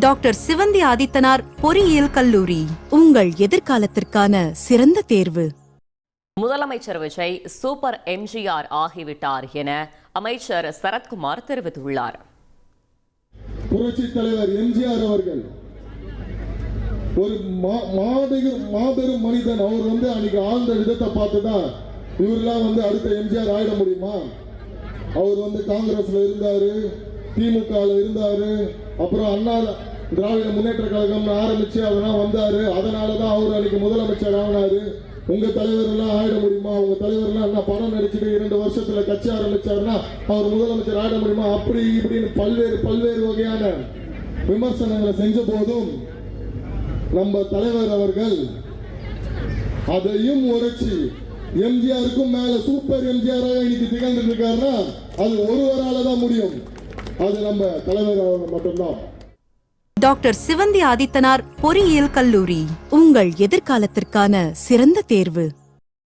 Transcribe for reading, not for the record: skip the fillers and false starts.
Doctor Sivanthi Adithanar பொறியியல் கல்லூரி உங்கள் எதிர்காலத்திற்கான சிறந்த தேர்வு. முதலமைச்சர் விஜய் சூப்பர் எம்ஜிஆர் ஆகிவிட்டார் என அமைச்சர் சரத்குமார் தெரிவித்துள்ளார். புரட்சித் தலைவர் எம்ஜிஆர் அவர்கள் ஒரு மாபெரும் மனிதன். அவர் அன்னைக்கு ஆழ்ந்த விதத்தை பார்த்துதான் இவரெல்லாம் அடுத்த எம்ஜிஆர் ஆயிட முடியுமா? அவர் காங்கிரஸ்ல இருந்தாரு, திமுக இருந்தாரு, அப்புறம் அண்ணா திராவிட முன்னேற்ற கழகம் ஆரம்பிச்சு அதெல்லாம் வந்தாரு. அதனாலதான் அவர் அன்னைக்கு முதலமைச்சர் ஆனாரு. உங்க தலைவர் எல்லாம் ஆயிட முடியுமா? உங்க தலைவர் எல்லாம் என்ன பணம் நடிச்சுட்டு 2 வருஷத்துல கட்சி ஆரம்பிச்சாருன்னா அவர் முதலமைச்சர் ஆயிட முடியுமா? அப்படி இப்படின்னு பல்வேறு வகையான விமர்சனங்களை செஞ்ச போதும் நம்ம தலைவர் அவர்கள் அதையும் உரைச்சி எம்ஜிஆருக்கும் மேல சூப்பர் எம்ஜிஆராக இன்னைக்கு திகழ்ந்துட்டு இருக்காருன்னா அது ஒருவரால தான் முடியும். அது நம்ம தலைவர் அவர்கள் மட்டும்தான். டாக்டர் சிவந்தி ஆதித்தனார் பொறியியல் கல்லூரி உங்கள் எதிர்காலத்திற்கான சிறந்த தேர்வு.